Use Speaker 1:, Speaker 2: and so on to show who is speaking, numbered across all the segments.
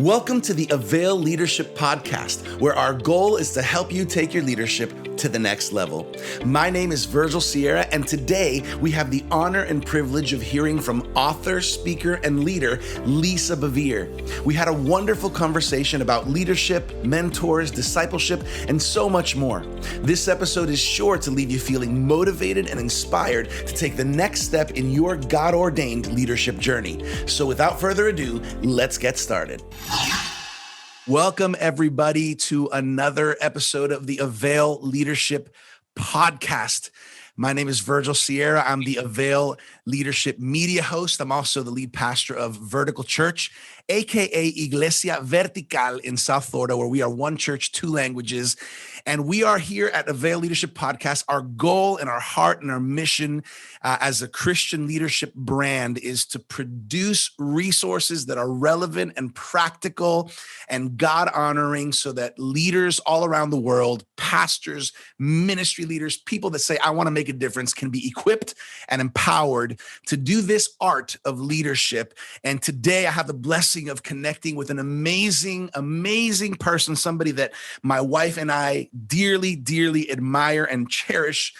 Speaker 1: Welcome to the Avail Leadership Podcast, where our goal is to help you take your leadership to the next level. My name is Virgil Sierra, and today we have the honor and privilege of hearing from author, speaker, and leader, Lisa Bevere. We had a wonderful conversation about leadership, mentors, discipleship, and so much more. This episode is sure to leave you feeling motivated and inspired to take the next step in your God-ordained leadership journey. So without further ado, let's get started. Welcome, everybody, to another episode of the Avail Leadership Podcast. My name is Virgil Sierra. I'm the Avail Leadership Media host. I'm also the lead pastor of Vertical Church, aka Iglesia Vertical in South Florida, where we are one church, two languages. And we are here at Avail Leadership Podcast. Our goal and our heart and our mission as a Christian leadership brand is to produce resources that are relevant and practical and God-honoring so that leaders all around the world, pastors, ministry leaders, people that say, I want to make a difference, can be equipped and empowered to do this art of leadership. And today I have the blessing of connecting with an amazing, amazing person, somebody that my wife and I dearly, dearly admire and cherish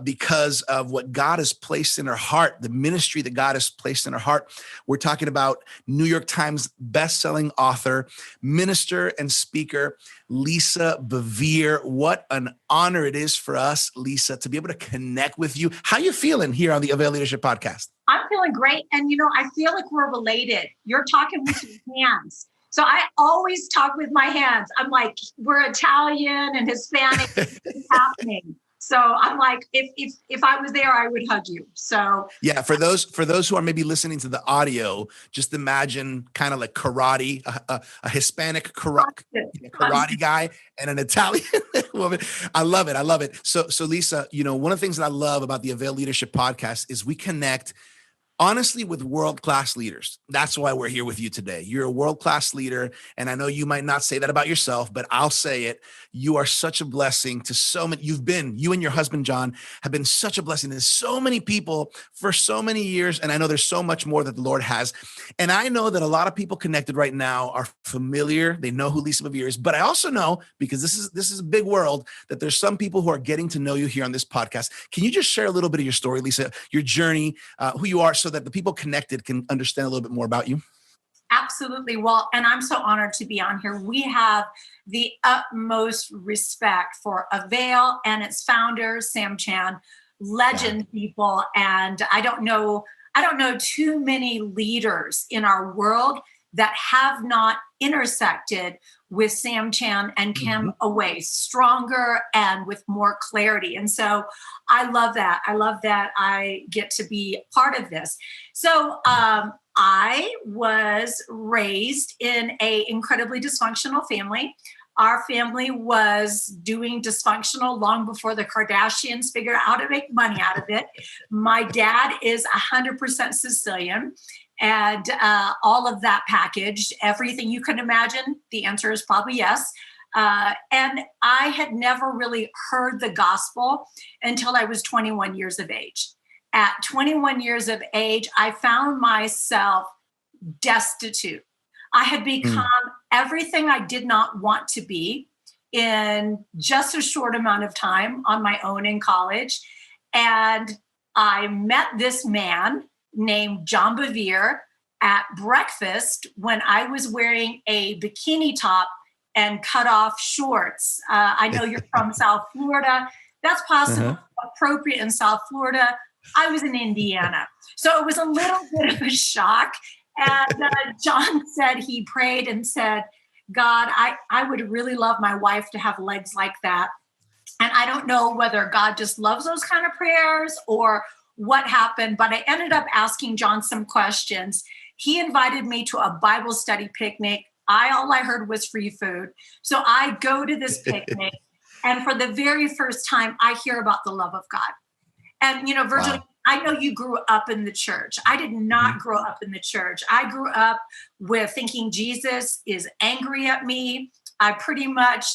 Speaker 1: because of what God has placed in her heart, the ministry that God has placed in her heart. We're talking about New York Times bestselling author, minister, and speaker, Lisa Bevere. What an honor it is for us, Lisa, to be able to connect with you. How you feeling here on the Avail Leadership Podcast?
Speaker 2: I'm feeling great. And, I feel like we're related. You're talking with your hands. So I always talk with my hands. I'm like, we're Italian and Hispanic. It's happening. So I'm like, if I was there, I would hug you. So
Speaker 1: yeah, for those who are maybe listening to the audio, just imagine kind of like karate, a Hispanic karate guy and an Italian woman. I love it. So Lisa, one of the things that I love about the Avail Leadership Podcast is we connect honestly with world-class leaders. That's why we're here with you today. You're a world-class leader. And I know you might not say that about yourself, but I'll say it. You are such a blessing to so many. You and your husband, John, have been such a blessing to so many people for so many years. And I know there's so much more that the Lord has. And I know that a lot of people connected right now are familiar. They know who Lisa Bevere is, but I also know, because this is a big world, that there's some people who are getting to know you here on this podcast. Can you just share a little bit of your story, Lisa, your journey, who you are, so that the people connected can understand a little bit more about you?
Speaker 2: Absolutely. Well, and I'm so honored to be on here. We have the utmost respect for Avail and its founder, Sam Chan, legend people. And I don't know too many leaders in our world that have not intersected with Sam Chan and come away stronger and with more clarity. And so I love that. I get to be part of this. So I was raised in an incredibly dysfunctional family. Our family was doing dysfunctional long before the Kardashians figured out how to make money out of it. My dad is 100% Sicilian. And all of that package, everything you can imagine, the answer is probably yes. And I had never really heard the gospel until I was 21 years of age. At 21 years of age, I found myself destitute. I had become everything I did not want to be in just a short amount of time on my own in college. And I met this man named John Bevere at breakfast when I was wearing a bikini top and cut off shorts. I know you're from South Florida. That's possibly appropriate in South Florida. I was in Indiana. So it was a little bit of a shock. And John said, he prayed and said, God, I would really love my wife to have legs like that. And I don't know whether God just loves those kind of prayers or what happened, but I ended up asking John some questions. He invited me to a Bible study picnic. All I heard was free food. So I go to this picnic, and for the very first time, I hear about the love of God. And, Virgil, I know you grew up in the church. I did not grow up in the church. I grew up with thinking Jesus is angry at me. I pretty much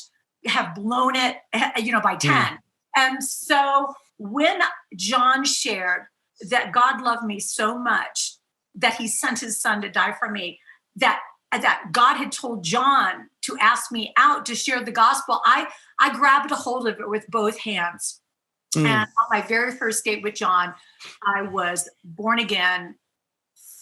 Speaker 2: have blown it, by 10. And so when John shared that God loved me so much that he sent his son to die for me, that that God had told John to ask me out to share the gospel, I grabbed a hold of it with both hands. And on my very first date with John, I was born again,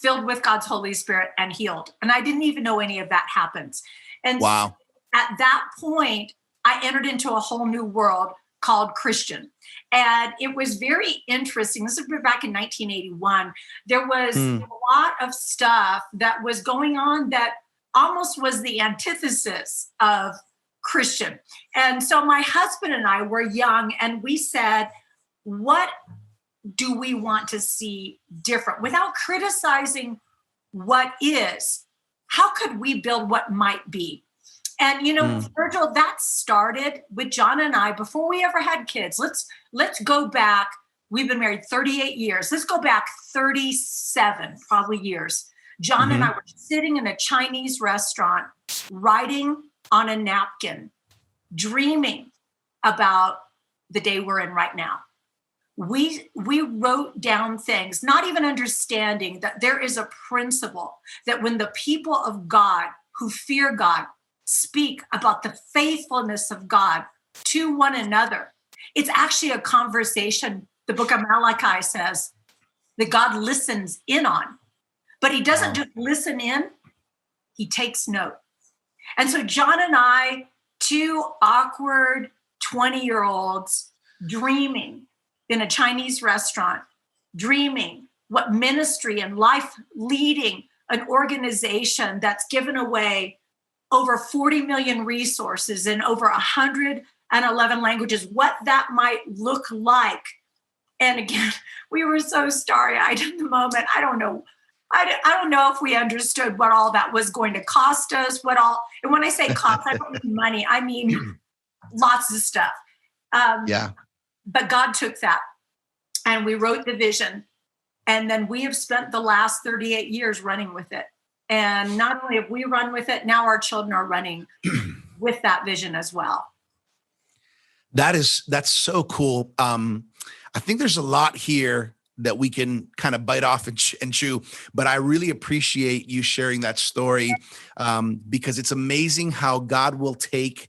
Speaker 2: filled with God's Holy Spirit, and healed. And I didn't even know any of that happens. And
Speaker 1: Wow.
Speaker 2: So at that point, I entered into a whole new world called Christian. And it was very interesting. This was back in 1981. There was a lot of stuff that was going on that almost was the antithesis of Christian. And so my husband and I were young, and we said, what do we want to see different? Without criticizing what is, how could we build what might be? And, Virgil, that started with John and I before we ever had kids. Let's go back. We've been married 38 years. Let's go back 37 probably years. John and I were sitting in a Chinese restaurant, writing on a napkin, dreaming about the day we're in right now. We wrote down things, not even understanding that there is a principle that when the people of God who fear God speak about the faithfulness of God to one another, it's actually a conversation, the book of Malachi says, that God listens in on. But he doesn't just listen in, he takes note. And so John and I, two awkward 20-year-olds, dreaming in a Chinese restaurant, dreaming what ministry and life, leading an organization that's given away over 40 million resources in over 111 languages, what that might look like. And again, we were so starry-eyed in the moment. I don't know if we understood what all that was going to cost us, and when I say cost, I don't mean money, I mean lots of stuff. But God took that, and we wrote the vision, and then we have spent the last 38 years running with it. And not only have we run with it, now our children are running with that vision as well.
Speaker 1: That's so cool. I think there's a lot here that we can kind of bite off and chew, but I really appreciate you sharing that story because it's amazing how God will take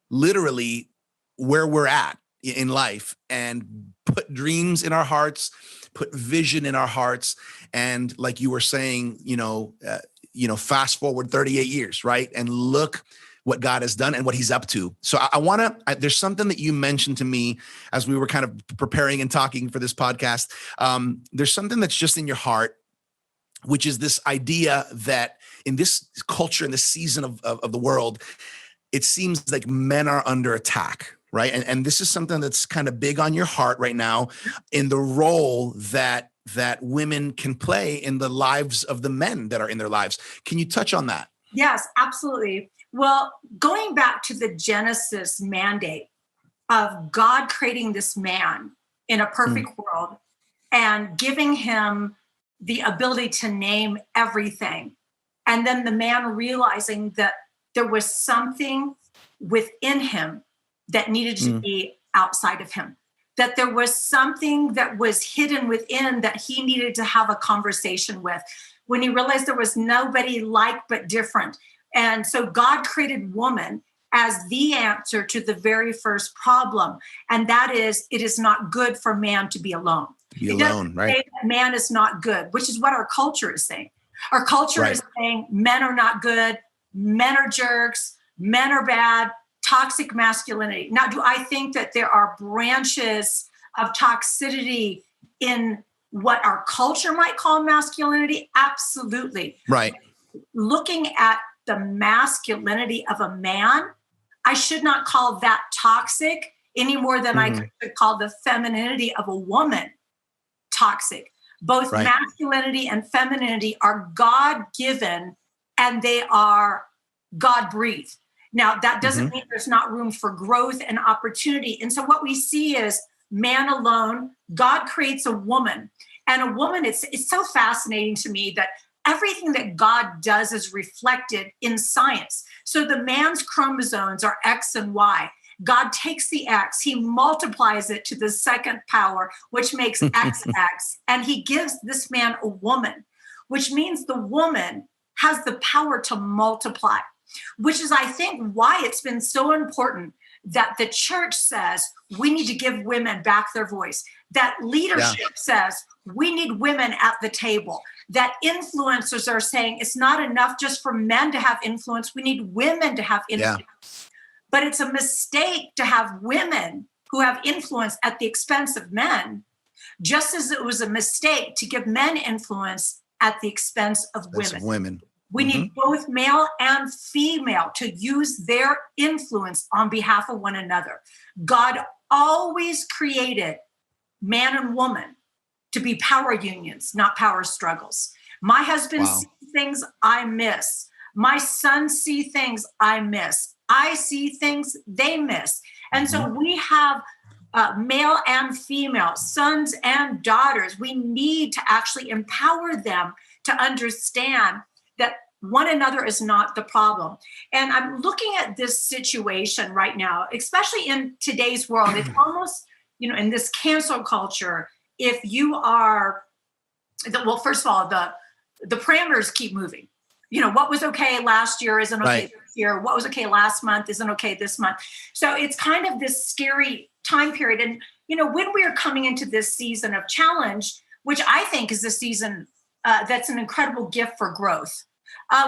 Speaker 1: literally where we're at in life and put dreams in our hearts, put vision in our hearts. And like you were saying, fast forward 38 years, right? And look what God has done and what he's up to. So there's something that you mentioned to me as we were kind of preparing and talking for this podcast. There's something that's just in your heart, which is this idea that in this culture, in this season of the world, it seems like men are under attack, right? And this is something that's kind of big on your heart right now in the role that women can play in the lives of the men that are in their lives. Can you touch on that?
Speaker 2: Yes, absolutely. Well, going back to the Genesis mandate of God creating this man in a perfect world and giving him the ability to name everything. And then the man realizing that there was something within him that needed to be outside of him, that there was something that was hidden within that he needed to have a conversation with. When he realized there was nobody like but different. And so God created woman as the answer to the very first problem. And that is, it is not good for man to be alone. It doesn't say that man is not good, which is what our culture is saying. Our culture is saying men are not good, men are jerks, men are bad, toxic masculinity. Now, do I think that there are branches of toxicity in what our culture might call masculinity? Absolutely.
Speaker 1: Right.
Speaker 2: Looking at the masculinity of a man, I should not call that toxic any more than I could call the femininity of a woman toxic. Both masculinity and femininity are God-given and they are God-breathed. Now, that doesn't mean there's not room for growth and opportunity. And so what we see is man alone, God creates a woman. And a woman, it's so fascinating to me that everything that God does is reflected in science. So the man's chromosomes are X and Y. God takes the X, he multiplies it to the second power, which makes XX, and he gives this man a woman, which means the woman has the power to multiply, which is, I think, why it's been so important that the church says we need to give women back their voice, that leadership says we need women at the table, that influencers are saying it's not enough just for men to have influence, we need women to have influence. But it's a mistake to have women who have influence at the expense of men, just as it was a mistake to give men influence at the expense of women. We need both male and female to use their influence on behalf of one another. God always created man and woman to be power unions, not power struggles. My husband sees things I miss. My sons see things I miss. I see things they miss. And so we have male and female, sons and daughters. We need to actually empower them to understand that one another is not the problem. And I'm looking at this situation right now, especially in today's world. It's almost, in this cancel culture, if you are, well, first of all, the parameters keep moving. What was okay last year isn't okay this year. What was okay last month isn't okay this month. So it's kind of this scary time period. And, when we are coming into this season of challenge, which I think is a season that's an incredible gift for growth.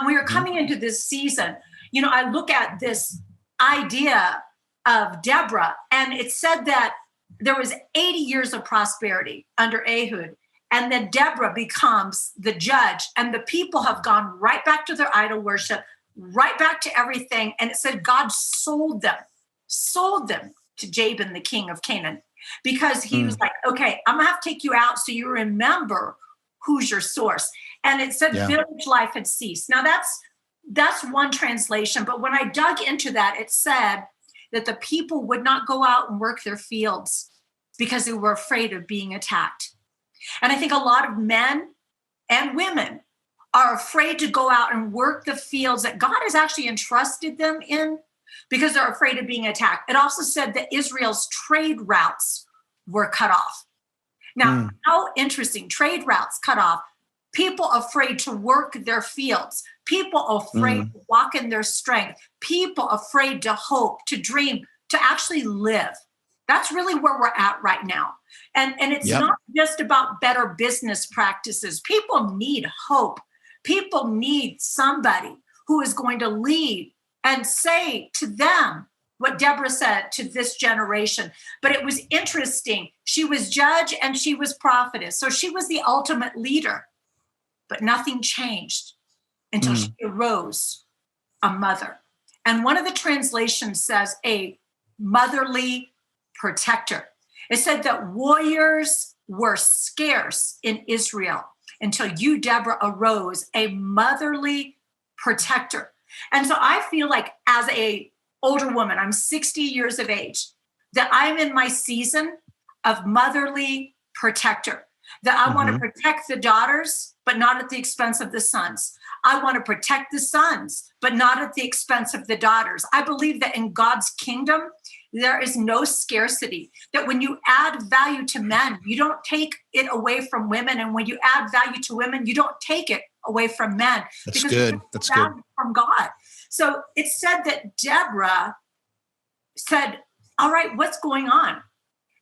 Speaker 2: We are coming into this season. I look at this idea of Deborah, and it said that there was 80 years of prosperity under Ehud. And then Deborah becomes the judge, and the people have gone right back to their idol worship, right back to everything. And it said God sold them to Jabin, the king of Canaan, because he was like, okay, I'm gonna have to take you out so you remember who's your source. And it said village life had ceased. Now that's one translation, but when I dug into that, it said that the people would not go out and work their fields because they were afraid of being attacked. And I think a lot of men and women are afraid to go out and work the fields that God has actually entrusted them in because they're afraid of being attacked. It also said that Israel's trade routes were cut off. Now, how interesting, trade routes cut off, people afraid to work their fields, people afraid to walk in their strength, people afraid to hope, to dream, to actually live. That's really where we're at right now. And it's not just about better business practices. People need hope. People need somebody who is going to lead and say to them what Deborah said to this generation. But it was interesting. She was judge and she was prophetess. So she was the ultimate leader. But nothing changed until she arose a mother. And one of the translations says a motherly protector. It said that warriors were scarce in Israel until you, Deborah, arose a motherly protector. And so I feel like as a older woman, I'm 60 years of age, that I'm in my season of motherly protector, that I want to protect the daughters, but not at the expense of the sons. I want to protect the sons, but not at the expense of the daughters. I believe that in God's kingdom, there is no scarcity, that when you add value to men, you don't take it away from women. And when you add value to women, you don't take it away from men.
Speaker 1: That's good. That's good.
Speaker 2: From God. So it said that Deborah said, all right, what's going on?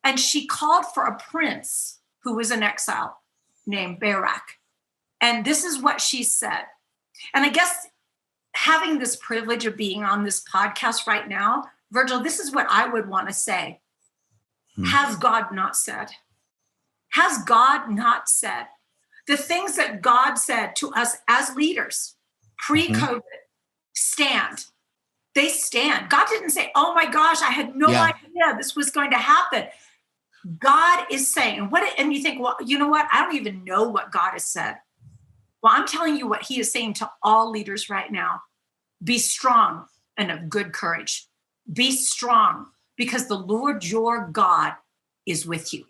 Speaker 2: And she called for a prince who was in exile named Barak. And this is what she said. And I guess having this privilege of being on this podcast right now, Virgil, this is what I would want to say. Has God not said? Has God not said? The things that God said to us as leaders pre-COVID stand. They stand. God didn't say, oh my gosh, I had no idea this was going to happen. God is saying, and you think, well, you know what? I don't even know what God has said. Well, I'm telling you what he is saying to all leaders right now. Be strong and of good courage. Be strong because the Lord your God is with you.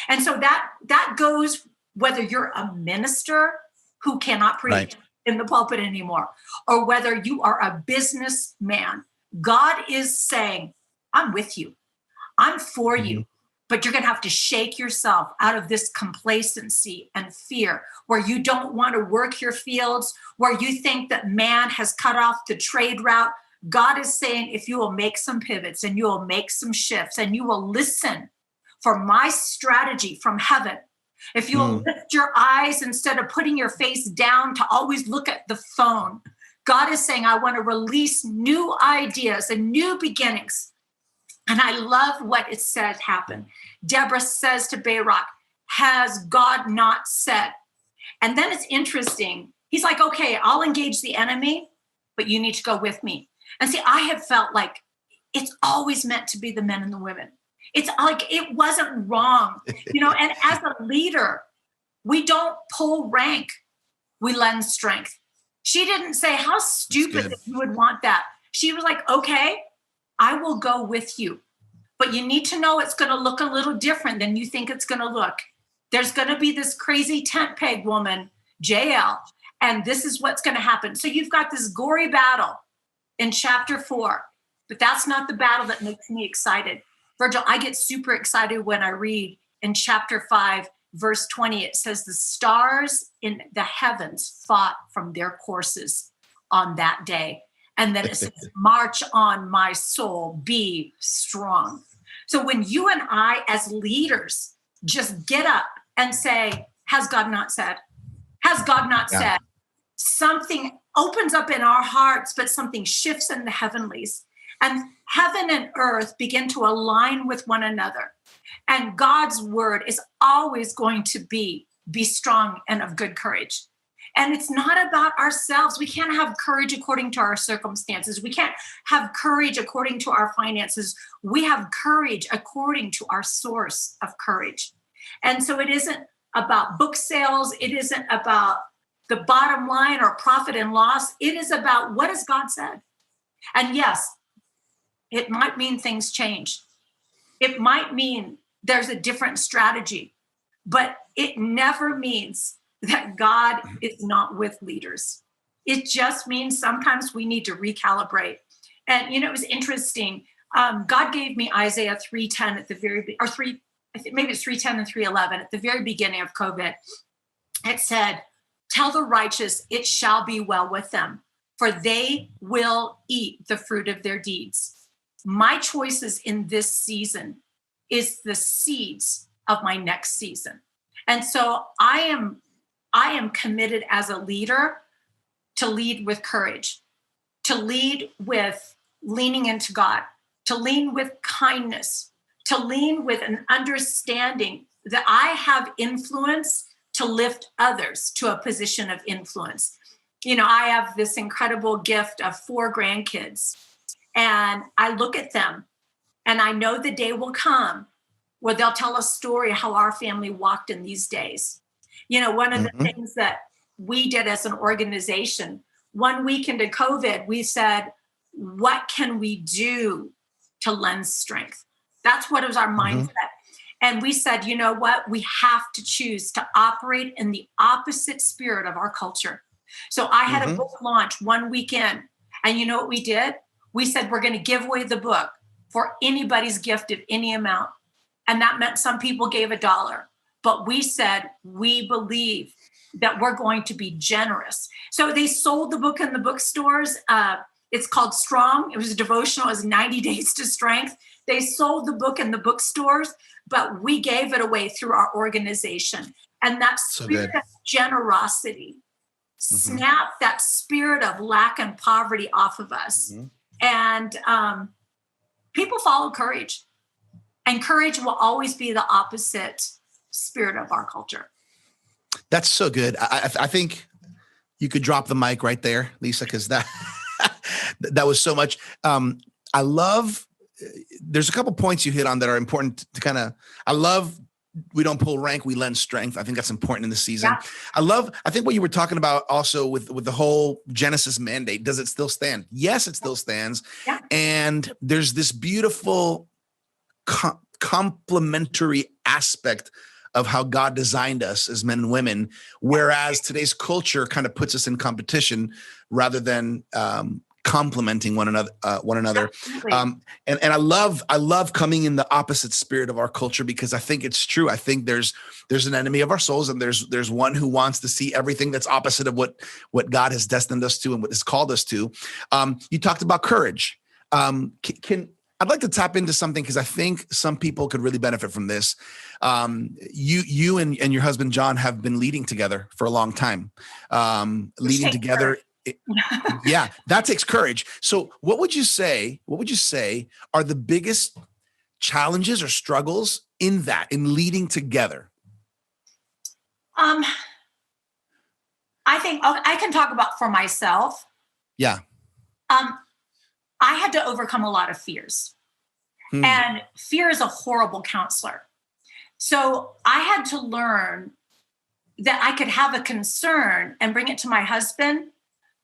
Speaker 2: And so that goes whether you're a minister who cannot preach in the pulpit anymore, or whether you are a businessman. God is saying, I'm with you. I'm for you. but you're going to have to shake yourself out of this complacency and fear where you don't want to work your fields, where you think that man has cut off the trade route. God is saying, if you will make some pivots and you will make some shifts and you will listen for my strategy from heaven, if you will lift your eyes instead of putting your face down to always look at the phone, God is saying, I want to release new ideas and new beginnings. And I love what it says happen. Deborah says to Barak, has God not said? And then it's interesting. He's like, okay, I'll engage the enemy, but you need to go with me. And see, I have felt like it's always meant to be the men and the women. It's like, it wasn't wrong, and as a leader, we don't pull rank, we lend strength. She didn't say, how stupid that you would want that. She was like, okay, I will go with you. But you need to know it's going to look a little different than you think it's going to look. There's going to be this crazy tent peg woman, JL, and this is what's going to happen. So you've got this gory battle in chapter 4, but that's not the battle that makes me excited. Virgil, I get super excited when I read in chapter 5, verse 20, it says the stars in the heavens fought from their courses on that day. And then it says, march on, my soul, be strong. So when you and I as leaders just get up and say, has God not said? Has God not said? Something opens up in our hearts, but something shifts in the heavenlies. And heaven and earth begin to align with one another. And God's word is always going to be strong and of good courage. And it's not about ourselves. We can't have courage according to our circumstances. We can't have courage according to our finances. We have courage according to our source of courage. And so it isn't about book sales. It isn't about the bottom line or profit and loss. It is about what has God said. And yes, it might mean things change. It might mean there's a different strategy, but it never means that God is not with leaders. It just means sometimes we need to recalibrate. And, it was interesting. God gave me Isaiah 3:10 at the very, or three, I think maybe it's 3:10 and 3:11 at the very beginning of COVID. It said, tell the righteous, it shall be well with them, for they will eat the fruit of their deeds. My choices in this season is the seeds of my next season. And so I am committed as a leader to lead with courage, to lead with leaning into God, to lean with kindness, to lean with an understanding that I have influence to lift others to a position of influence. I have this incredible gift of 4 grandkids. And I look at them and I know the day will come where they'll tell a story how our family walked in these days. One of the things that we did as an organization, 1 week into COVID, we said, what can we do to lend strength? That's what was our mindset. And we said, you know what? We have to choose to operate in the opposite spirit of our culture. So I had a book launch 1 weekend. And you know what we did? We said, we're going to give away the book for anybody's gift of any amount. And that meant some people gave $1. But we said, we believe that we're going to be generous. So they sold the book in the bookstores. It's called Strong. It was a devotional. It was 90 Days to Strength. They sold the book in the bookstores, but we gave it away through our organization. And that spirit of generosity snapped that spirit of lack and poverty off of us. And people follow courage. And courage will always be the opposite spirit of our culture.
Speaker 1: That's so good. I think you could drop the mic right there, Lisa, because that was so much. I love, there's a couple points you hit on that are important to I love, we don't pull rank, we lend strength. I think that's important in the season. Yeah. I think what you were talking about also with the whole Genesis mandate, does it still stand? Yes, it still stands. Yeah. And there's this beautiful complementary aspect of how God designed us as men and women, whereas today's culture kind of puts us in competition rather than complementing one another.
Speaker 2: Absolutely.
Speaker 1: And I love coming in the opposite spirit of our culture, because I think it's true. I think there's an enemy of our souls, and there's one who wants to see everything that's opposite of what God has destined us to and what has called us to. You talked about courage. I'd like to tap into something, because I think some people could really benefit from this. You and your husband John have been leading together for a long time. Leading together. Yeah, that takes courage. So what would you say are the biggest challenges or struggles in leading together?
Speaker 2: I think I can talk about for myself.
Speaker 1: Yeah.
Speaker 2: I had to overcome a lot of fears. And fear is a horrible counselor. So I had to learn that I could have a concern and bring it to my husband.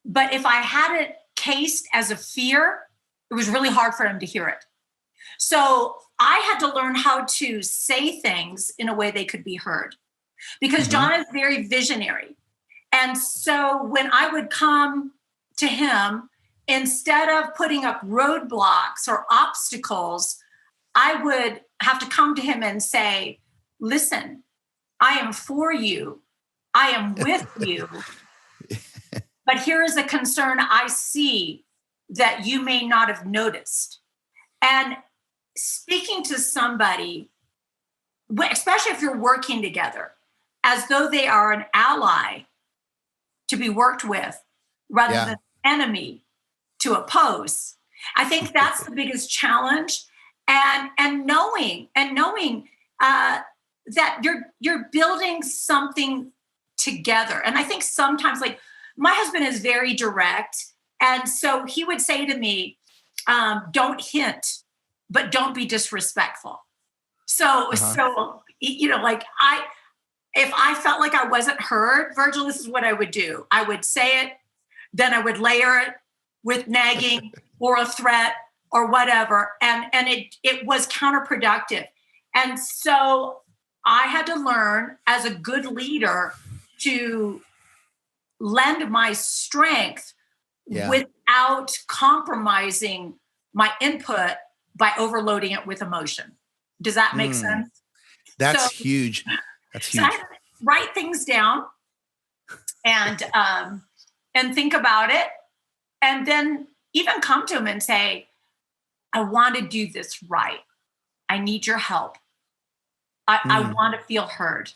Speaker 2: But if I had it cased as a fear, it was really hard for him to hear it. So I had to learn how to say things in a way they could be heard, because John is very visionary. And so when I would come to him, instead of putting up roadblocks or obstacles, I would have to come to him and say, listen, I am for you. I am with you. But here is a concern I see that you may not have noticed. And speaking to somebody, especially if you're working together, as though they are an ally to be worked with rather than an enemy to oppose. I think that's the biggest challenge. And knowing that you're building something together. And I think sometimes, like, my husband is very direct. And so he would say to me, don't hint, but don't be disrespectful. So, like if I felt like I wasn't heard, Virgil, this is what I would do. I would say it, then I would layer it with nagging or a threat or whatever. And it was counterproductive. And so I had to learn as a good leader to lend my strength without compromising my input by overloading it with emotion. Does that make sense?
Speaker 1: That's huge. That's huge.
Speaker 2: So I write things down and think about it, and then even come to him and say, I want to do this right. I need your help. I want to feel heard.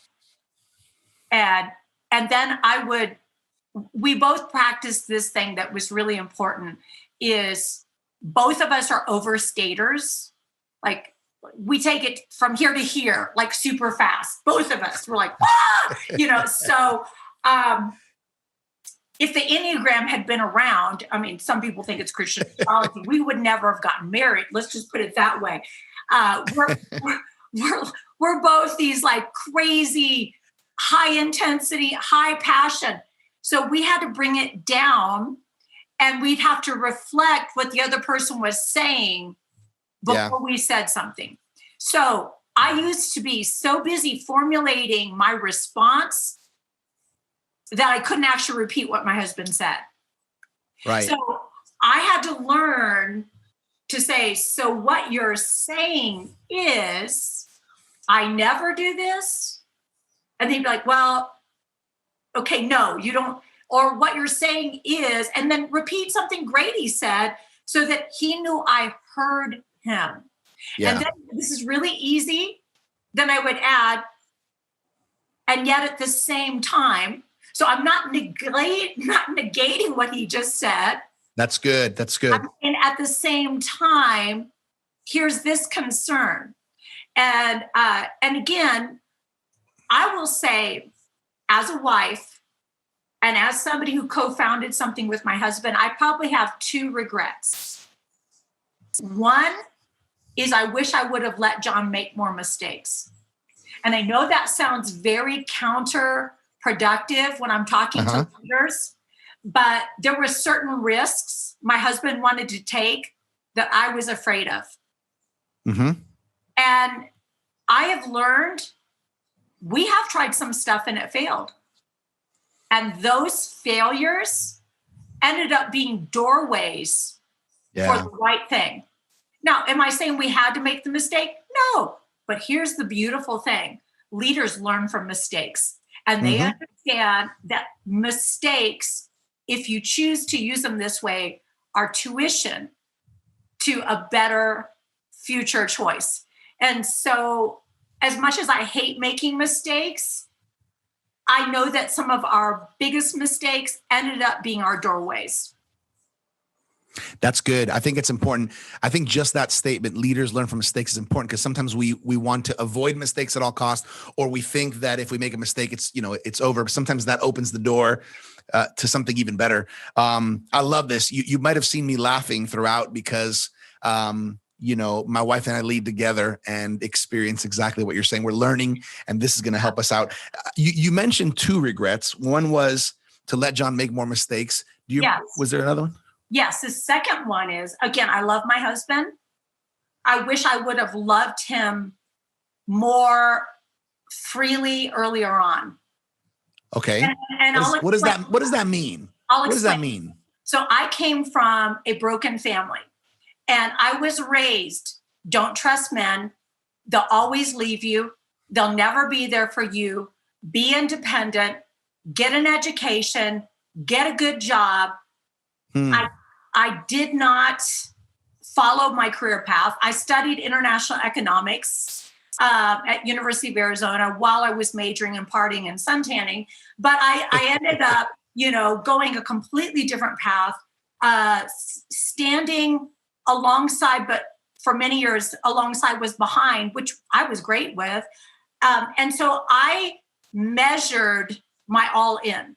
Speaker 2: And then we both practiced this thing that was really important, is both of us are overstaters. Like, we take it from here to here, like super fast. Both of us were like, so if the Enneagram had been around, I mean, some people think it's Christian astrology, we would never have gotten married. Let's just put it that way. We're both these like crazy, high intensity, high passion. So we had to bring it down, and we'd have to reflect what the other person was saying before we said something. So I used to be so busy formulating my response that I couldn't actually repeat what my husband said.
Speaker 1: Right.
Speaker 2: So I had to learn to say, so what you're saying is, I never do this. And they'd be like, well, okay, no, you don't. Or what you're saying is, and then repeat something Grady said so that he knew I heard him. Yeah. And then this is really easy. Then I would add, and yet at the same time, so I'm not negating what he just said.
Speaker 1: That's good. That's good.
Speaker 2: And at the same time, here's this concern. And again, I will say, as a wife and as somebody who co-founded something with my husband, I probably have two regrets. One is I wish I would have let John make more mistakes. And I know that sounds very counterproductive when I'm talking to leaders, but there were certain risks my husband wanted to take that I was afraid of. Mm-hmm. And I have learned we have tried some stuff and it failed. And those failures ended up being doorways for
Speaker 1: Yeah.
Speaker 2: the right thing. Now, am I saying we had to make the mistake? No. But here's the beautiful thing. Leaders learn from mistakes, and they understand that mistakes, if you choose to use them this way, are tuition to a better future choice. And so, as much as I hate making mistakes, I know that some of our biggest mistakes ended up being our doorways.
Speaker 1: That's good. I think it's important. I think just that statement, leaders learn from mistakes, is important, because sometimes we want to avoid mistakes at all costs, or we think that if we make a mistake, it's over. But sometimes that opens the door to something even better. I love this. You might have seen me laughing throughout because, my wife and I lead together and experience exactly what you're saying. We're learning, and this is going to help us out. You mentioned 2 regrets. One was to let John make more mistakes.
Speaker 2: Yes.
Speaker 1: Was there another one?
Speaker 2: Yes. The second one is, again, I love my husband. I wish I would have loved him more freely earlier on.
Speaker 1: Okay.
Speaker 2: And
Speaker 1: what does that mean? What does that mean?
Speaker 2: So I came from a broken family, and I was raised, don't trust men. They'll always leave you. They'll never be there for you. Be independent, get an education, get a good job. I did not follow my career path. I studied international economics at University of Arizona while I was majoring in partying and suntanning. But I ended up, going a completely different path, standing alongside, but for many years alongside was behind, which I was great with. And so I measured my all in.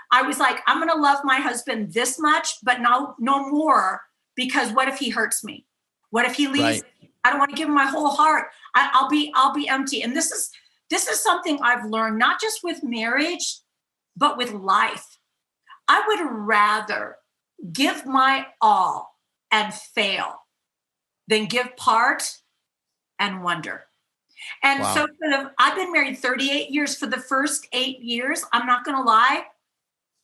Speaker 2: I was like, I'm going to love my husband this much, but no more, because what if he hurts me? What if he leaves? Right. I don't want to give him my whole heart. I'll be empty. And this is something I've learned, not just with marriage, but with life. I would rather give my all and fail than give part and wonder. And wow. So I've been married 38 years. For the first 8 years, I'm not going to lie,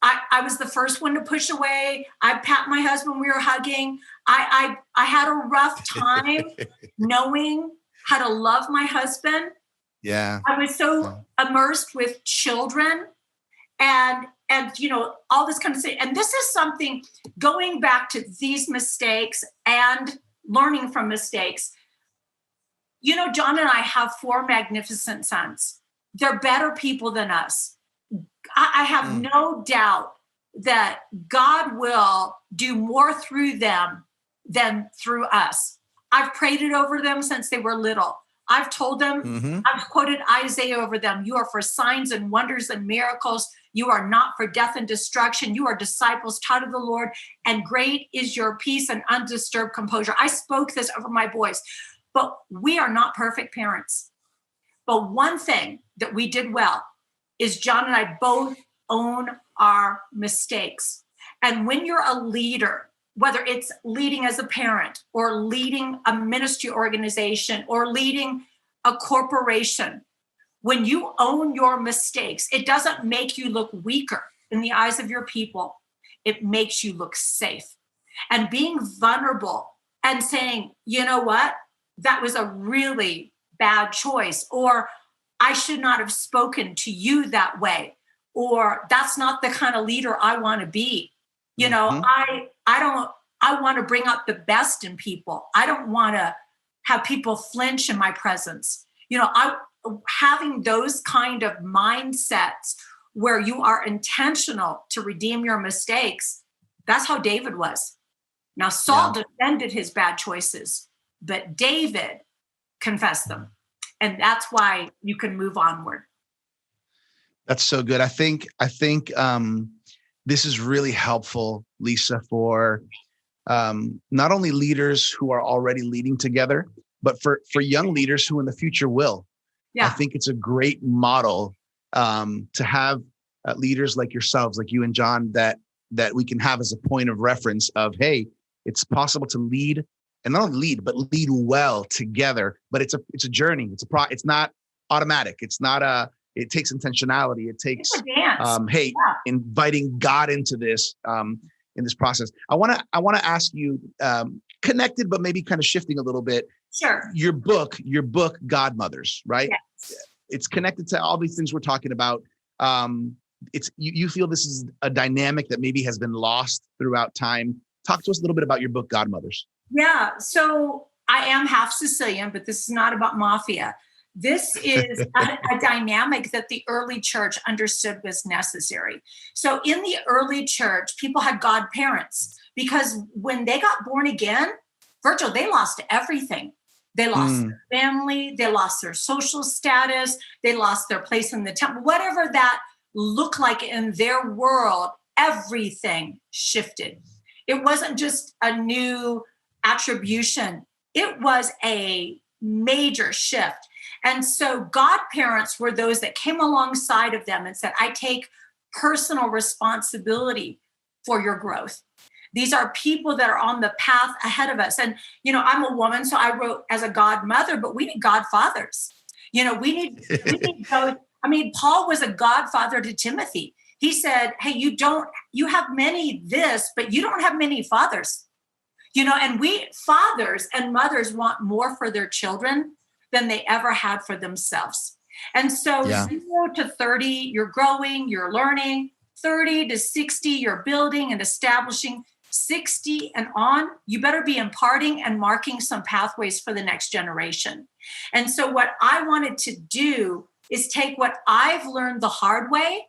Speaker 2: I was the first one to push away. I pat my husband. We were hugging. I had a rough time knowing how to love my husband.
Speaker 1: Yeah.
Speaker 2: I was so immersed with children and all this kind of thing. And this is something, going back to these mistakes and learning from mistakes. John and I have 4 magnificent sons. They're better people than us. I have no doubt that God will do more through them than through us. I've prayed it over them since they were little. I've told them, I've quoted Isaiah over them. You are for signs and wonders and miracles. You are not for death and destruction. You are disciples taught of the Lord, and great is your peace and undisturbed composure. I spoke this over my boys, but we are not perfect parents. But one thing that we did well is John and I both own our mistakes. And when you're a leader, whether it's leading as a parent or leading a ministry organization or leading a corporation, when you own your mistakes, it doesn't make you look weaker in the eyes of your people. It makes you look safe. And being vulnerable and saying, you know what, that was a really bad choice, or I should not have spoken to you that way, or that's not the kind of leader I want to be. I want to bring out the best in people. I don't want to have people flinch in my presence. Having those kind of mindsets where you are intentional to redeem your mistakes. That's how David was. Now, Saul defended his bad choices, but David confessed them. And that's why you can move onward.
Speaker 1: That's so good. I think this is really helpful, Lisa, for not only leaders who are already leading together, but for young leaders who in the future will. Yeah. I think it's a great model to have leaders like yourselves, like you and John, that we can have as a point of reference of, hey, it's possible to lead. And not only lead, but lead well together. But it's a journey. It's not automatic. It's not It takes intentionality. It takes,
Speaker 2: It's a dance.
Speaker 1: inviting God into this, in this process. I want to ask you, connected, but maybe kind of shifting a little bit.
Speaker 2: Sure.
Speaker 1: Your book, Godmothers, right?
Speaker 2: Yes.
Speaker 1: It's connected to all these things we're talking about. You feel this is a dynamic that maybe has been lost throughout time. Talk to us a little bit about your book, Godmothers.
Speaker 2: Yeah. So I am half Sicilian, but this is not about mafia. This is a dynamic that the early church understood was necessary. So in the early church, people had godparents because when they got born again, Virgil, they lost everything. They lost their family, they lost their social status, they lost their place in the temple, whatever that looked like in their world, everything shifted. It wasn't just a new attribution, it was a major shift. And so godparents were those that came alongside of them and said, I take personal responsibility for your growth. These are people that are on the path ahead of us. And, I'm a woman, so I wrote as a godmother, but we need godfathers. We need those. I mean, Paul was a godfather to Timothy. He said, hey, you have many this, but you don't have many fathers. And we fathers and mothers want more for their children than they ever had for themselves. And so 0 to 30, you're growing, you're learning. 30 to 60, you're building and establishing. 60 and on, you better be imparting and marking some pathways for the next generation. And so what I wanted to do is take what I've learned the hard way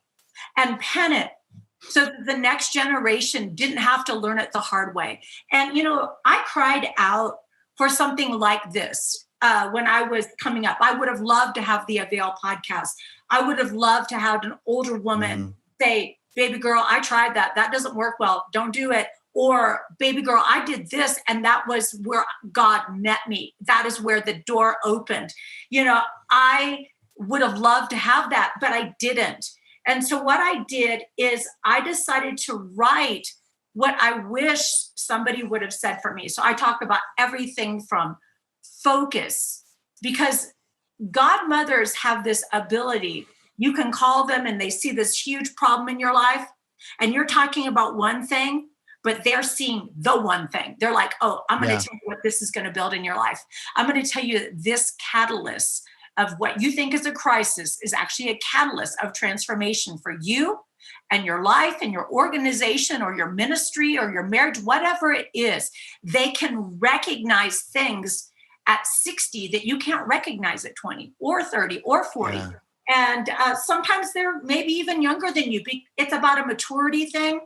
Speaker 2: and pen it so that the next generation didn't have to learn it the hard way. And, I cried out for something like this when I was coming up. I would have loved to have the Avail podcast. I would have loved to have an older woman say, baby girl, I tried that. That doesn't work well. Don't do it. Or, baby girl, I did this, and that was where God met me. That is where the door opened. I would have loved to have that, but I didn't. And so what I did is I decided to write what I wish somebody would have said for me. So I talk about everything from focus, because godmothers have this ability. You can call them and they see this huge problem in your life, and you're talking about one thing, but they're seeing the one thing. They're like, oh, I'm going to tell you what this is going to build in your life. I'm going to tell you that this catalyst of what you think is a crisis is actually a catalyst of transformation for you and your life and your organization or your ministry or your marriage, whatever it is. They can recognize things at 60 that you can't recognize at 20 or 30 or 40. Yeah. And sometimes they're maybe even younger than you. It's about a maturity thing.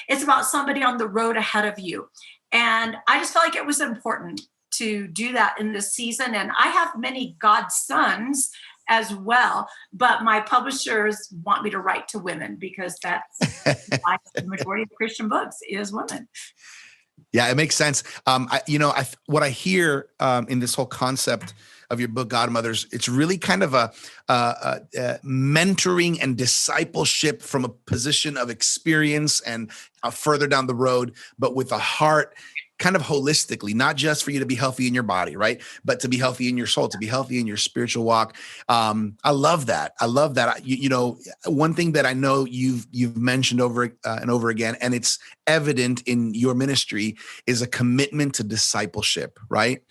Speaker 2: It's about somebody on the road ahead of you. And I just felt like it was important to do that in this season. And I have many godsons as well, but my publishers want me to write to women because that's why the majority of Christian books is women.
Speaker 1: Yeah, it makes sense. What I hear in this whole concept of your book, Godmothers, it's really kind of a mentoring and discipleship from a position of experience and further down the road, but with a heart kind of holistically, not just for you to be healthy in your body, right? But to be healthy in your soul, to be healthy in your spiritual walk. I love that. One thing that I know you've mentioned over and over again, and it's evident in your ministry, is a commitment to discipleship, right?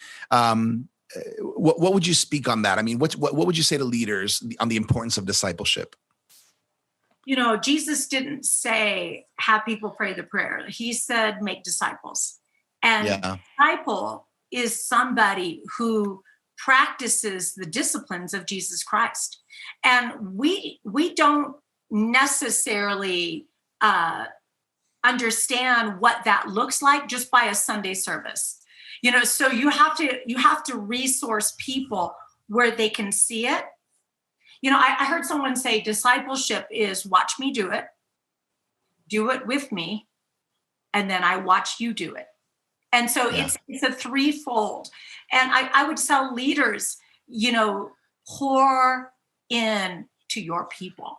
Speaker 1: What would you speak on that? I mean, what would you say to leaders on the importance of discipleship?
Speaker 2: Jesus didn't say, have people pray the prayer. He said, make disciples. And disciple is somebody who practices the disciplines of Jesus Christ. And we don't necessarily understand what that looks like just by a Sunday service. So you have to resource people where they can see it. I heard someone say discipleship is watch me do it with me, and then I watch you do it. And so it's a threefold. And I would tell leaders, pour in to your people.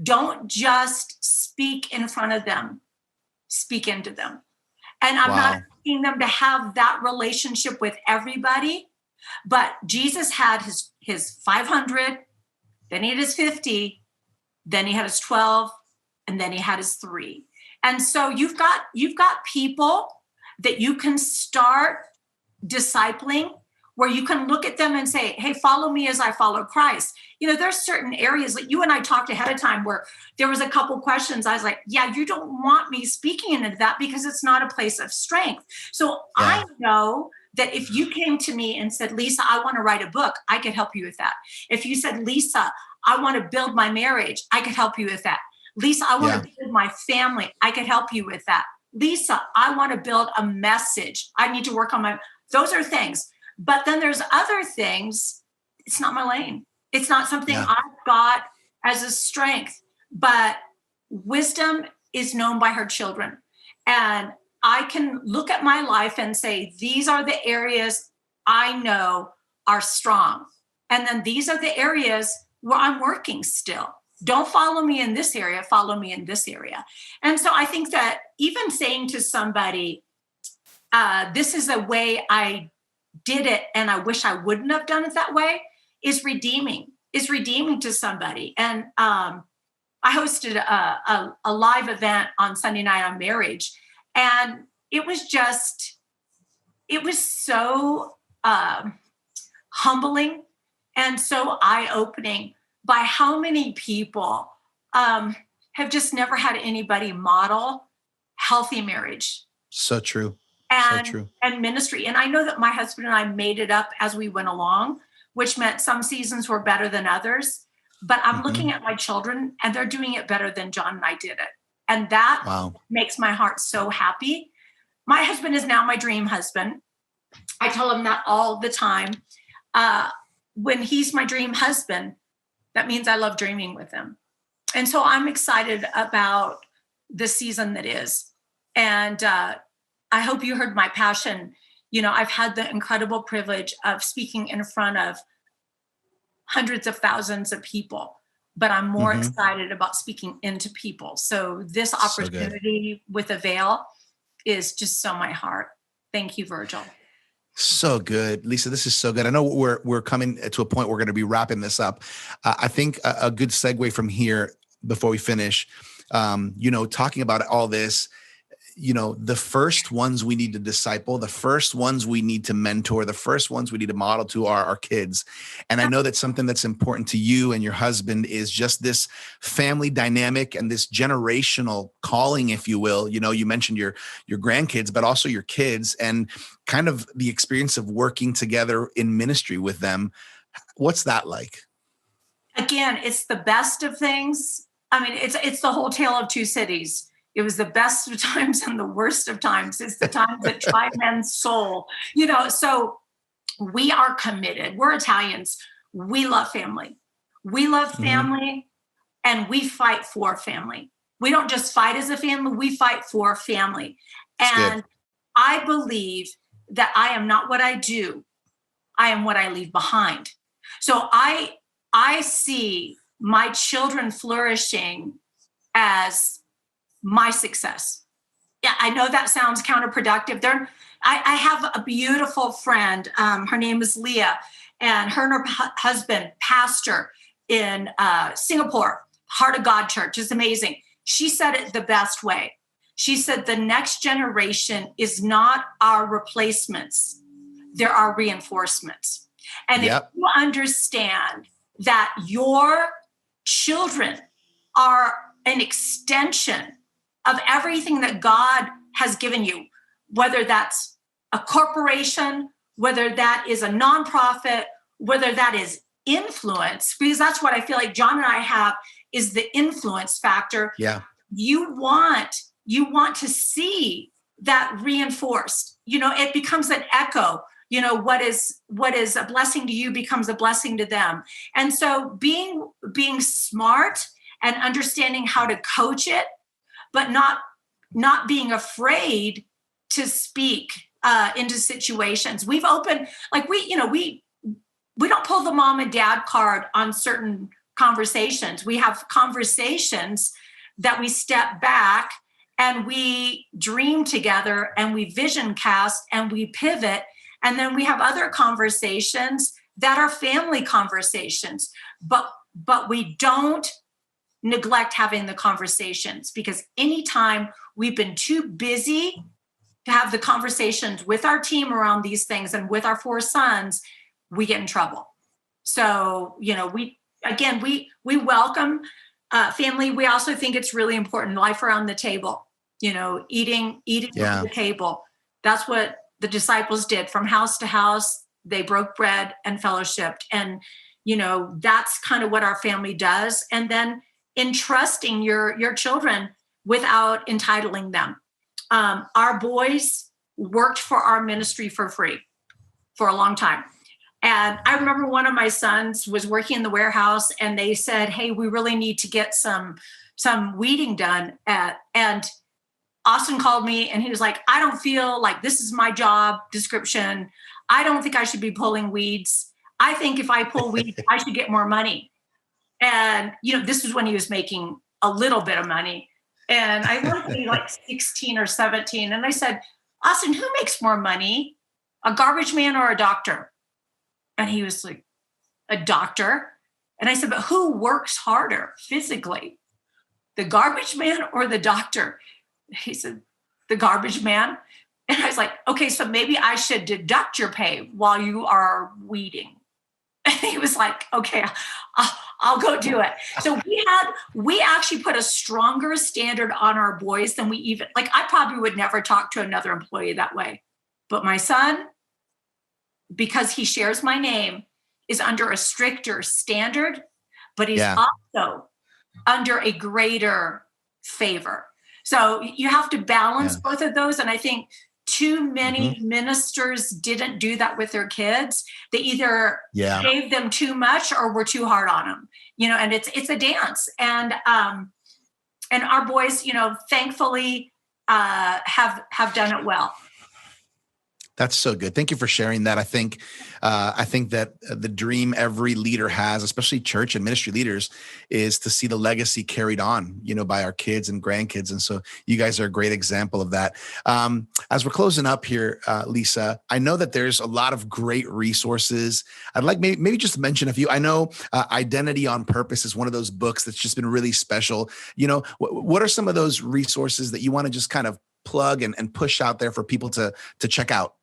Speaker 2: Don't just speak in front of them, speak into them. And I'm not asking them to have that relationship with everybody, but Jesus had his 500, then he had his 50, then he had his 12, and then he had his 3. And so you've got people that you can start discipling, where you can look at them and say, hey, follow me as I follow Christ. There's certain areas that you and I talked ahead of time where there was a couple questions. I was like, yeah, you don't want me speaking into that because it's not a place of strength. So I know that if you came to me and said, Lisa, I want to write a book, I could help you with that. If you said, Lisa, I want to build my marriage, I could help you with that. Lisa, I want to build my family, I could help you with that. Lisa, I want to build a message, I need to work on those are things. But then there's other things, it's not my lane. It's not something I've got as a strength, but wisdom is known by her children. And I can look at my life and say, these are the areas I know are strong. And then these are the areas where I'm working still. Don't follow me in this area, follow me in this area. And so I think that even saying to somebody, this is a way I did it and I wish I wouldn't have done it that way, is redeeming to somebody. And I hosted a live event on Sunday night on marriage. And it was so humbling and so eye-opening by how many people have just never had anybody model healthy marriage.
Speaker 1: So true.
Speaker 2: And,
Speaker 1: so true.
Speaker 2: And ministry. And I know that my husband and I made it up as we went along, which meant some seasons were better than others. But I'm looking at my children and they're doing it better than John and I did it. And that makes my heart so happy. My husband is now my dream husband. I tell him that all the time. When he's my dream husband, that means I love dreaming with him. And so I'm excited about the season that is. And I hope you heard my passion. I've had the incredible privilege of speaking in front of hundreds of thousands of people, but I'm more excited about speaking into people. So this opportunity with Avail is just so my heart. Thank you, Virgil.
Speaker 1: So good. Lisa, this is so good. I know we're coming to a point we're going to be wrapping this up. I think a good segue from here before we finish, talking about all this, the first ones we need to disciple, the first ones we need to mentor, the first ones we need to model to are our kids. And I know that something that's important to you and your husband is just this family dynamic and this generational calling, if you will. You mentioned your grandkids, but also your kids and kind of the experience of working together in ministry with them. What's that like?
Speaker 2: Again, it's the best of things. I mean, it's the whole tale of two cities. It was the best of times and the worst of times. It's the times that try men's soul, so we are committed. We're Italians. We love family. We love family and we fight for family. We don't just fight as a family. We fight for family. And I believe that I am not what I do. I am what I leave behind. So I see my children flourishing as my success. Yeah, I know that sounds counterproductive. I have a beautiful friend. Her name is Leah, and her husband, pastor in Singapore, Heart of God Church. It's amazing. She said it the best way. She said, the next generation is not our replacements. There are reinforcements. And if you understand that your children are an extension of everything that God has given you, whether that's a corporation, whether that is a nonprofit, whether that is influence, because that's what I feel like John and I have is the influence factor.
Speaker 1: Yeah.
Speaker 2: You want to see that reinforced. It becomes an echo. What is a blessing to you becomes a blessing to them. And so being smart and understanding how to coach it, but not being afraid to speak into situations. We've opened, we don't pull the mom and dad card on certain conversations. We have conversations that we step back and we dream together and we vision cast and we pivot. And then we have other conversations that are family conversations. But but we don't neglect having the conversations, because anytime we've been too busy to have the conversations with our team around these things and with our 4 sons, we get in trouble. So, we welcome family. We also think it's really important, life around the table, eating at the table. That's what the disciples did. From house to house, they broke bread and fellowshipped. And, that's kind of what our family does. And then entrusting your children without entitling them. Our boys worked for our ministry for free for a long time. And I remember one of my sons was working in the warehouse, and they said, hey, we really need to get some weeding done. And Austin called me, and he was like, I don't feel like this is my job description. I don't think I should be pulling weeds. I think if I pull weeds, I should get more money. And, this was when he was making a little bit of money. And I want to be like 16 or 17. And I said, Austin, who makes more money, a garbage man or a doctor? And he was like, a doctor. And I said, but who works harder physically, the garbage man or the doctor? He said, the garbage man. And I was like, okay, so maybe I should deduct your pay while you are weeding. And he was like, okay, I'll go do it. So we actually put a stronger standard on our boys than we even, I probably would never talk to another employee that way. But my son, because he shares my name, is under a stricter standard, but he's also under a greater favor. So you have to balance both of those. And I think too many ministers didn't do that with their kids. They either gave them too much or were too hard on them, and it's a dance. And our boys, thankfully have done it well.
Speaker 1: That's so good. Thank you for sharing that. I think that the dream every leader has, especially church and ministry leaders, is to see the legacy carried on, by our kids and grandkids. And so you guys are a great example of that. As we're closing up here, Lisa, I know that there's a lot of great resources. I'd like maybe just to mention a few. I know Identity on Purpose is one of those books that's just been really special. What are some of those resources that you want to just kind of plug and push out there for people to check out?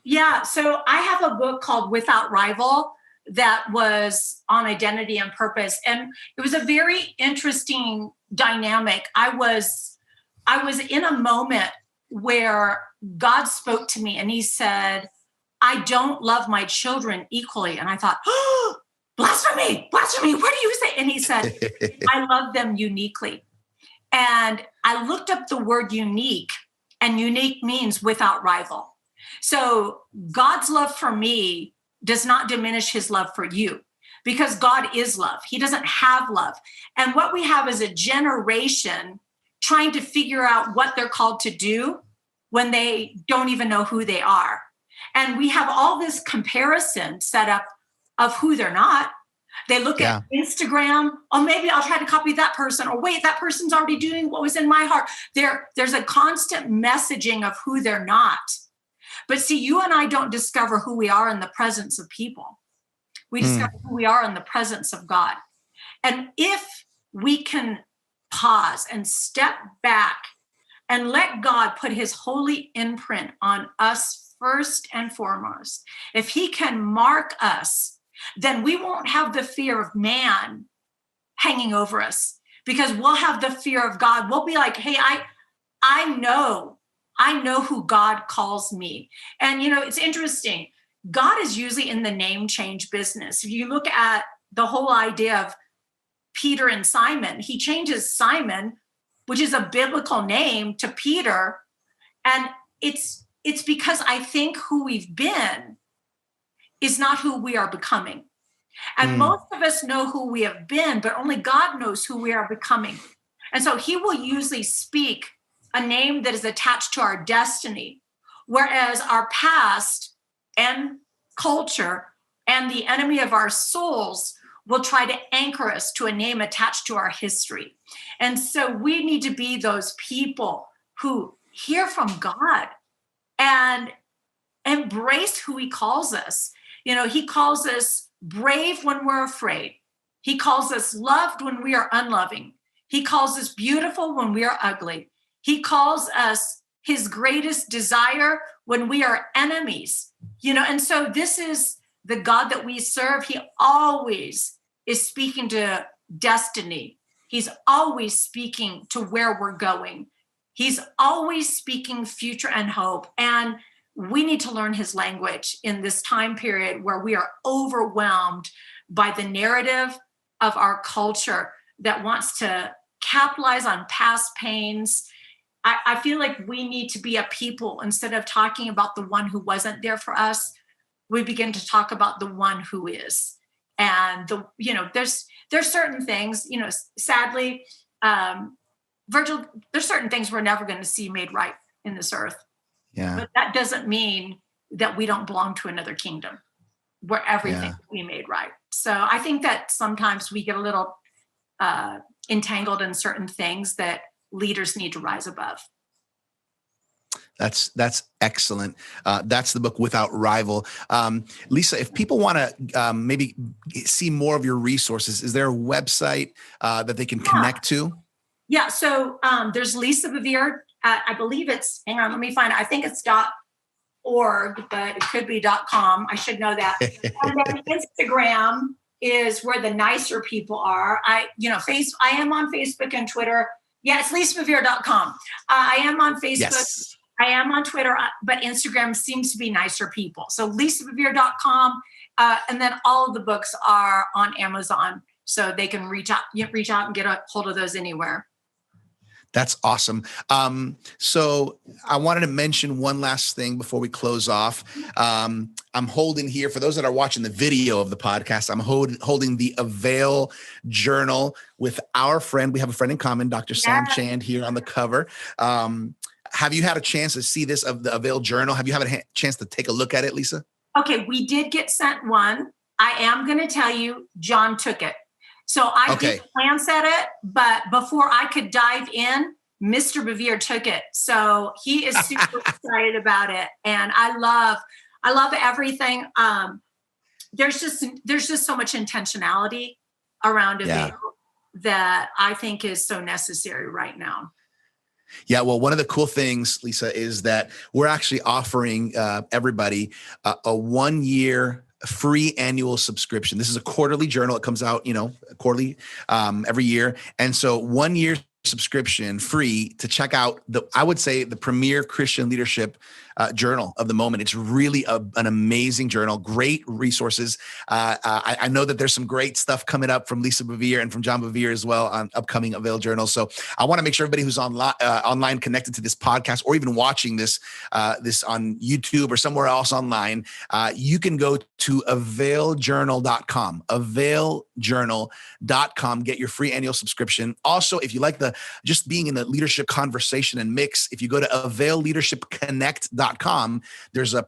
Speaker 2: Yeah. So I have a book called Without Rival that was on identity and purpose. And it was a very interesting dynamic. I was in a moment where God spoke to me and he said, I don't love my children equally. And I thought, oh, blasphemy, what do you say? And he said, I love them uniquely. And I looked up the word unique, and unique means without rival. So God's love for me does not diminish his love for you, because God is love. He doesn't have love. And what we have is a generation trying to figure out what they're called to do when they don't even know who they are. And we have all this comparison set up of who they're not. They look at Instagram. Oh, maybe I'll try to copy that person. Or wait, that person's already doing what was in my heart. There's a constant messaging of who they're not. But see, you and I don't discover who we are in the presence of people. We discover who we are in the presence of God. And if we can pause and step back and let God put his holy imprint on us first and foremost, if he can mark us, then we won't have the fear of man hanging over us, because we'll have the fear of God. We'll be like, hey, I know who God calls me. And, it's interesting. God is usually in the name change business. If you look at the whole idea of Peter and Simon, he changes Simon, which is a biblical name, to Peter. And it's because I think who we've been is not who we are becoming. And most of us know who we have been, but only God knows who we are becoming. And so he will usually speak a name that is attached to our destiny, whereas our past and culture and the enemy of our souls will try to anchor us to a name attached to our history. And so we need to be those people who hear from God and embrace who he calls us. He calls us brave when we're afraid. He calls us loved when we are unloving. He calls us beautiful when we are ugly. He calls us his greatest desire when we are enemies. And so this is the God that we serve. He always is speaking to destiny. He's always speaking to where we're going. He's always speaking future and hope. And we need to learn his language in this time period where we are overwhelmed by the narrative of our culture that wants to capitalize on past pains. I feel like we need to be a people, instead of talking about the one who wasn't there for us, we begin to talk about the one who is. And there's certain things, sadly, Virgil, there's certain things we're never going to see made right in this earth.
Speaker 1: Yeah.
Speaker 2: But that doesn't mean that we don't belong to another kingdom where everything will be made right. So I think that sometimes we get a little entangled in certain things that leaders need to rise above.
Speaker 1: That's excellent. That's the book, Without Rival. Lisa, if people want to maybe see more of your resources, is there a website that they can connect to?
Speaker 2: Yeah. So there's Lisa Bevere. I believe it's, hang on, let me find it. I think it's .org, but it could be .com. I should know that. And then Instagram is where the nicer people are. I am on Facebook and Twitter. Yeah, it's lisabevere.com. I am on Facebook. Yes. I am on Twitter, but Instagram seems to be nicer people. So lisabevere.com. And then all of the books are on Amazon, so they can reach out and get a hold of those anywhere.
Speaker 1: That's awesome. So I wanted to mention one last thing before we close off. I'm holding here, for those that are watching the video of the podcast, I'm holding the Avail Journal with our friend. We have a friend in common, Dr. Sam Chand, here on the cover. Have you had a chance to see this, of the Avail Journal? Have you had a chance to take a look at it, Lisa?
Speaker 2: Okay, we did get sent one. I am going to tell you, John took it. So I did glance at it, but before I could dive in, Mr. Bevere took it. So he is super excited about it. And I love everything. There's just so much intentionality around Avail that I think is so necessary right now.
Speaker 1: Yeah, well, one of the cool things, Lisa, is that we're actually offering everybody a 1-year free annual subscription. This is a quarterly journal. It comes out, quarterly every year. And so 1 year subscription free to check out I would say the premier Christian leadership journal of the moment. It's really an amazing journal, great resources. I know that there's some great stuff coming up from Lisa Bevere and from John Bevere as well on upcoming Avail journals. So I want to make sure everybody who's online connected to this podcast, or even watching this on YouTube or somewhere else online, you can go to availjournal.com, availjournal.com, get your free annual subscription. Also, if you like just being in the leadership conversation and mix, if you go to availleadershipconnect.com, there's a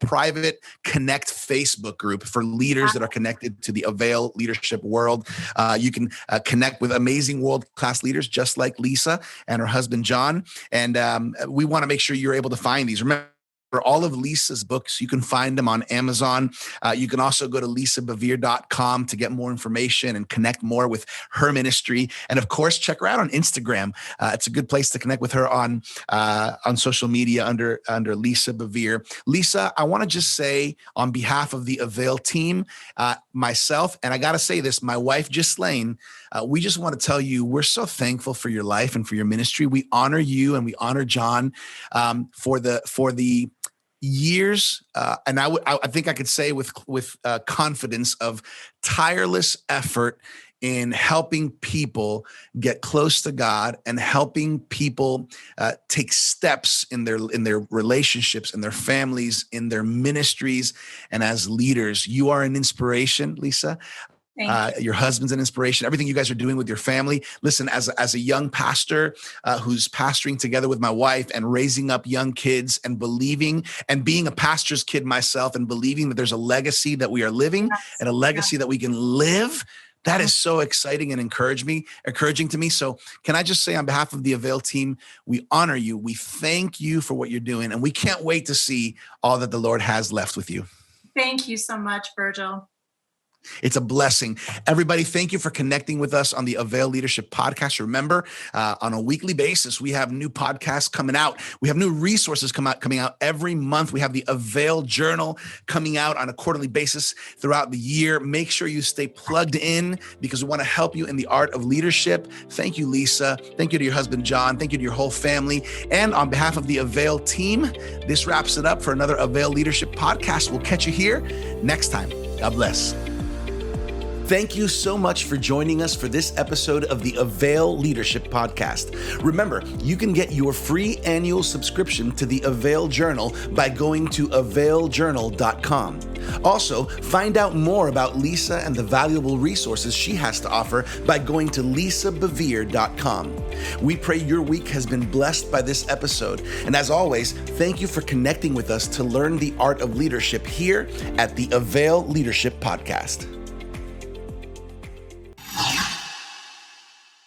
Speaker 1: private Connect Facebook group for leaders that are connected to the Avail leadership world. You can connect with amazing world-class leaders just like Lisa and her husband, John. And we want to make sure you're able to find these. Remember, for all of Lisa's books, you can find them on Amazon. You can also go to lisabevere.com to get more information and connect more with her ministry. And of course, check her out on Instagram. It's a good place to connect with her on social media under Lisa Bevere. Lisa, I want to just say on behalf of the Avail team, myself, and I got to say this, my wife, Ghislaine, we just want to tell you, we're so thankful for your life and for your ministry. We honor you and we honor John for the years, and I think I could say with confidence, of tireless effort in helping people get close to God and helping people take steps in their relationships, in their families, in their ministries, and as leaders. You are an inspiration, Lisa. Your husband's an inspiration. Everything you guys are doing with your family. Listen, as a young pastor who's pastoring together with my wife and raising up young kids and believing, and being a pastor's kid myself, and believing that there's a legacy that we are living and a legacy that we can live. That is so exciting and encouraging to me. So can I just say, on behalf of the Avail team, we honor you. We thank you for what you're doing, and we can't wait to see all that the Lord has left with you.
Speaker 2: Thank you so much, Virgil.
Speaker 1: It's a blessing. Everybody, thank you for connecting with us on the Avail Leadership Podcast. Remember, on a weekly basis, we have new podcasts coming out. We have new resources coming out every month. We have the Avail Journal coming out on a quarterly basis throughout the year. Make sure you stay plugged in because we want to help you in the art of leadership. Thank you, Lisa. Thank you to your husband, John. Thank you to your whole family. And on behalf of the Avail team, this wraps it up for another Avail Leadership Podcast. We'll catch you here next time. God bless. Thank you so much for joining us for this episode of the Avail Leadership Podcast. Remember, you can get your free annual subscription to the Avail Journal by going to availjournal.com. Also, find out more about Lisa and the valuable resources she has to offer by going to lisabevere.com. We pray your week has been blessed by this episode. And as always, thank you for connecting with us to learn the art of leadership here at the Avail Leadership Podcast.